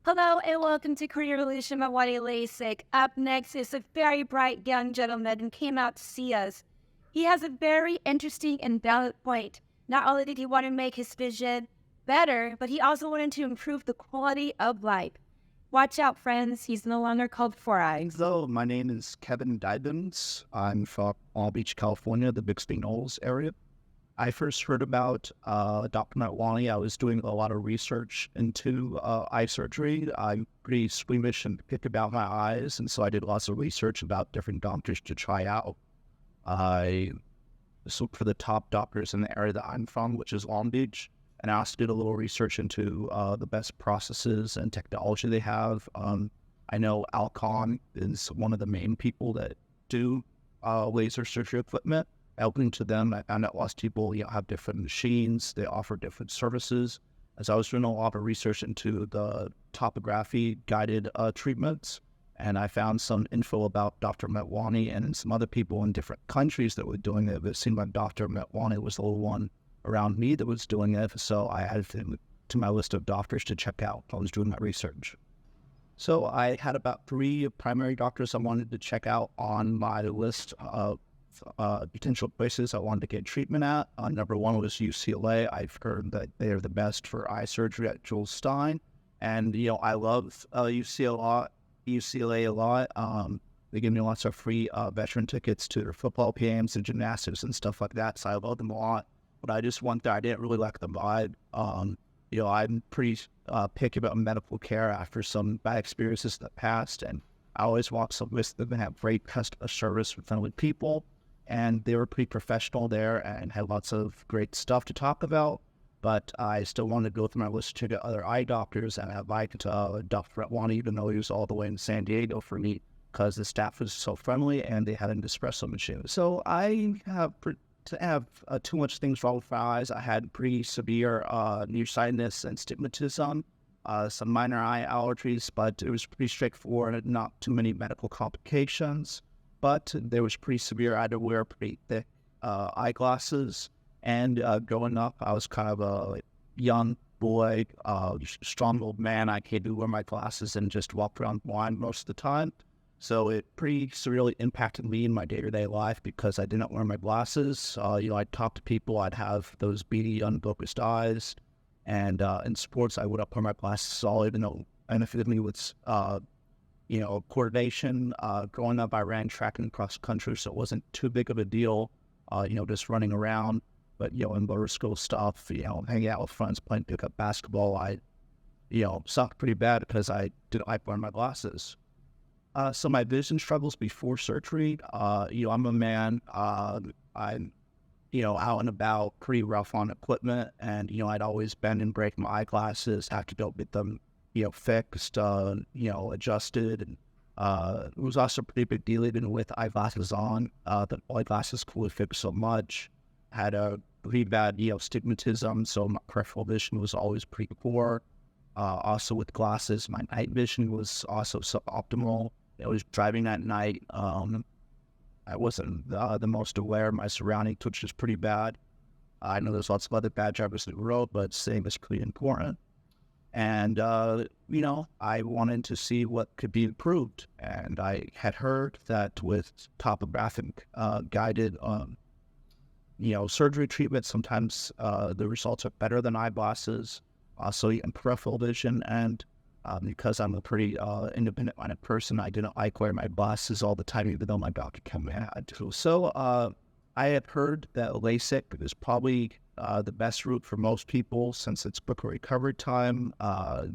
Hello and welcome to Revolution-Motwani Lasik. Up next is a very bright young gentleman who came out to see us. He has a very interesting and valid point. Not only did he want to make his vision better, but he also wanted to improve the quality of life. Watch out, friends. He's no longer called Four Eyes. Hello, my name is Kevin Divins. I'm from Long Beach, California, the Bixby Knolls area. I first heard about Dr. Motwani. I was doing a lot of research into eye surgery. I'm pretty squeamish and picky about my eyes, and so I did lots of research about different doctors to try out. I looked for the top doctors in the area that I'm from, which is Long Beach, and I also did a little research into the best processes and technology they have. I know Alcon is one of the main people that do laser surgery equipment. Helping to them, I found out lots of people have different machines. They offer different services. As I was doing a lot of research into the topography guided treatments, and I found some info about Dr. Motwani and some other people in different countries that were doing it. It seemed like Dr. Motwani was the only one around me that was doing it, so I added him to my list of doctors to check out while I was doing my research. So I had about 3 primary doctors I wanted to check out on my list of potential places I wanted to get treatment at. Number 1 was UCLA. I've heard that they are the best for eye surgery at Jules Stein, and I love UCLA a lot. They give me lots of free veteran tickets to their football games and gymnastics and stuff like that, so I love them a lot. But I just went there. I didn't really like the vibe. I'm pretty picky about medical care after some bad experiences in the past, and I always want some with them and have great customer service with friendly people. And they were pretty professional there and had lots of great stuff to talk about. But I still wanted to go through my list to get other eye doctors, and I liked Dr. Motwani, even though he was all the way in San Diego for me, because the staff was so friendly and they had an espresso machine. So I have too much things wrong with my eyes. I had pretty severe nearsightedness and astigmatism, some minor eye allergies, but it was pretty straightforward and not too many medical complications. But there was pretty severe. I had to wear pretty thick eyeglasses. And growing up, I was kind of a young boy, strong old man. I can't wear my glasses and just walk around blind most of the time. So it pretty severely impacted me in my day-to-day life because I didn't wear my glasses. I'd talk to people. I'd have those beady, unfocused eyes. And in sports, I would not wear my glasses all, even though it benefited me with coordination. Growing up, I ran track and cross country, so it wasn't too big of a deal, just running around. But, in lower school stuff, hanging out with friends, playing pickup basketball, I, sucked pretty bad because I didn't like wearing my glasses. So my vision struggles before surgery, I'm a man, I'm, out and about, pretty rough on equipment, and, I'd always bend and break my eyeglasses, have to go get them fixed, adjusted. And it was also a pretty big deal even with eyeglasses on. The eyeglasses could fix so much. Had a pretty bad, astigmatism, so my peripheral vision was always pretty poor. Also with glasses, my night vision was also suboptimal. I was driving at night. I wasn't the most aware of my surroundings, which is pretty bad. I know there's lots of other bad drivers in the road, but staying is pretty important. And, I wanted to see what could be improved. And I had heard that with topographic guided, surgery treatment, sometimes the results are better than eyeglasses. Also, in peripheral vision. And because I'm a pretty independent-minded person, I didn't like wearing my glasses all the time, even though my doctor came had to. So I had heard that LASIK is probably the best route for most people since it's quicker recovery time.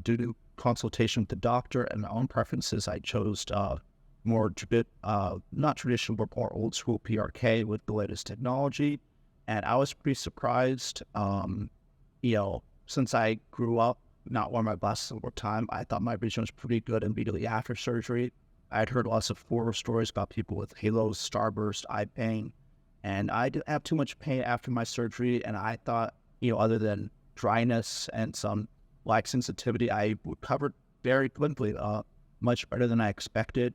Due to consultation with the doctor and my own preferences, I chose more not traditional, but more old school PRK with the latest technology. And I was pretty surprised. Since I grew up not wearing my glasses all the time, I thought my vision was pretty good immediately after surgery. I had heard lots of horror stories about people with halos, starburst, eye pain. And I didn't have too much pain after my surgery, and I thought, other than dryness and some light sensitivity, I recovered very quickly, much better than I expected.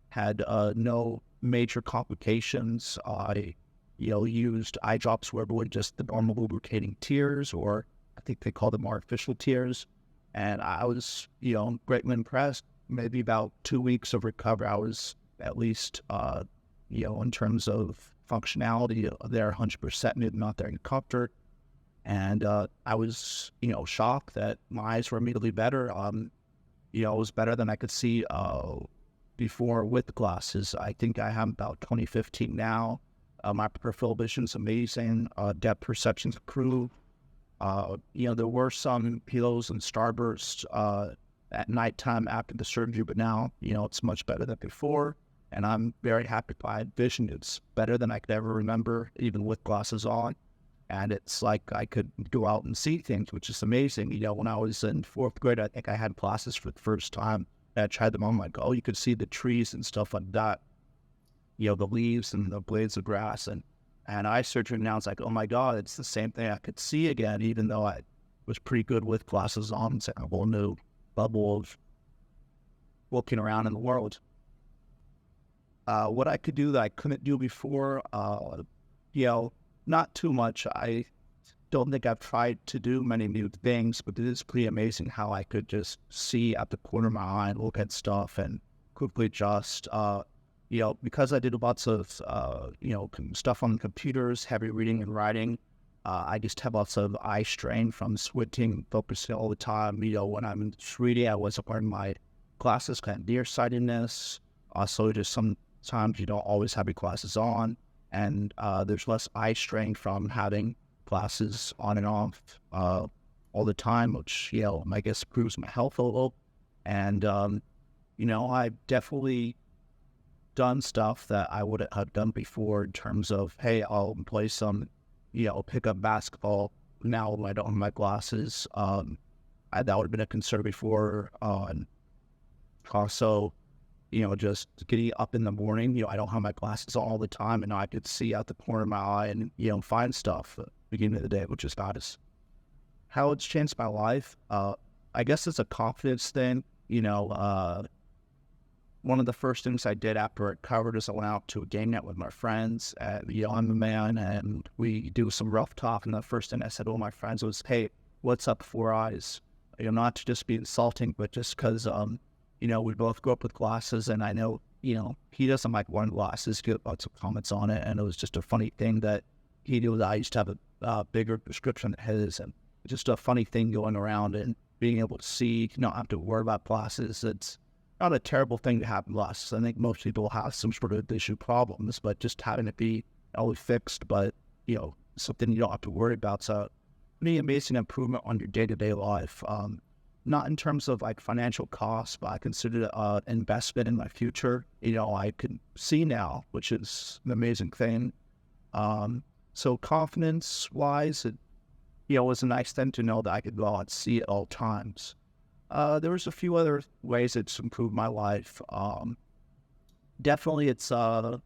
Had no major complications. I, used eye drops where it would just the normal lubricating tears, or I think they call them artificial tears. And I was, greatly impressed. Maybe about 2 weeks of recovery, I was at least, in terms of functionality, there 100%, maybe not there in comfort. And I was, shocked that my eyes were immediately better. It was better than I could see before with the glasses. I think I have about 2015 now. My peripheral vision's amazing. Depth perception's improved. There were some pillows and starbursts at nighttime after the surgery, but now, it's much better than before. And I'm very happy by vision. It's better than I could ever remember, even with glasses on. And it's like I could go out and see things, which is amazing. When I was in fourth grade, I think I had glasses for the first time. And I tried them on, like, oh, you could see the trees and stuff like that. The leaves and the blades of grass. And eye surgery now, it's like, oh my God, it's the same thing I could see again, even though I was pretty good with glasses on. It's like a whole new bubble of looking around in the world. What I could do that I couldn't do before, not too much. I don't think I've tried to do many new things, but it is pretty amazing how I could just see at the corner of my eye and look at stuff and quickly adjust. Because I did lots of, stuff on the computers, heavy reading and writing, I just have lots of eye strain from squinting and focusing all the time. When I'm reading, I wasn't wearing my glasses, kind of nearsightedness. Also, just sometimes you don't always have your glasses on. And there's less eye strain from having glasses on and off all the time, which, I guess improves my health a little. And, I've definitely done stuff that I wouldn't have done before in terms of, hey, I'll play some, pick up basketball now when I don't have my glasses. That would have been a concern before. And also, just getting up in the morning, I don't have my glasses on all the time, and I could see out the corner of my eye and, find stuff at the beginning of the day, which is nice. How it's changed my life, I guess it's a confidence thing. One of the first things I did after it recovered is I went out to a game night with my friends. I'm a man, and we do some rough talk, and the first thing I said to all my friends was, hey, what's up, four eyes? Not to just be insulting, but just because, we both grew up with glasses, and I know, he doesn't like wearing glasses. He got lots of comments on it, and it was just a funny thing that he knew that I used to have a bigger prescription than his, and just a funny thing going around and being able to see, not have to worry about glasses. It's not a terrible thing to have glasses. I think most people have some sort of vision problems, but just having it be always fixed, but, something you don't have to worry about. So, pretty amazing improvement on your day-to-day life. Not in terms of like financial costs, but I consider it an investment in my future. I can see now, which is an amazing thing. So confidence-wise, it, was a nice thing to know that I could go out and see at all times. There was a few other ways it's improved my life. Definitely it's a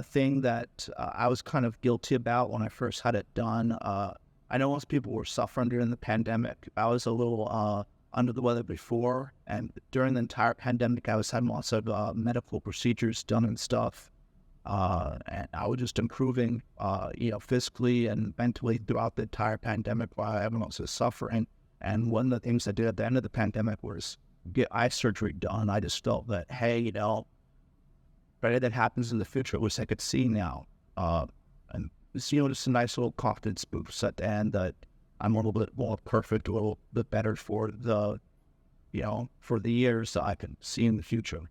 thing that I was kind of guilty about when I first had it done. I know most people were suffering during the pandemic. I was a little under the weather before, and during the entire pandemic, I was having lots of medical procedures done and stuff. And I was just improving, physically and mentally throughout the entire pandemic while everyone else was suffering. And one of the things I did at the end of the pandemic was get eye surgery done. I just felt that, hey, if anything happens in the future, at least I could see now. And it's, just a nice little confidence boost at the end that I'm a little bit more perfect, a little bit better for the, for the years that I can see in the future.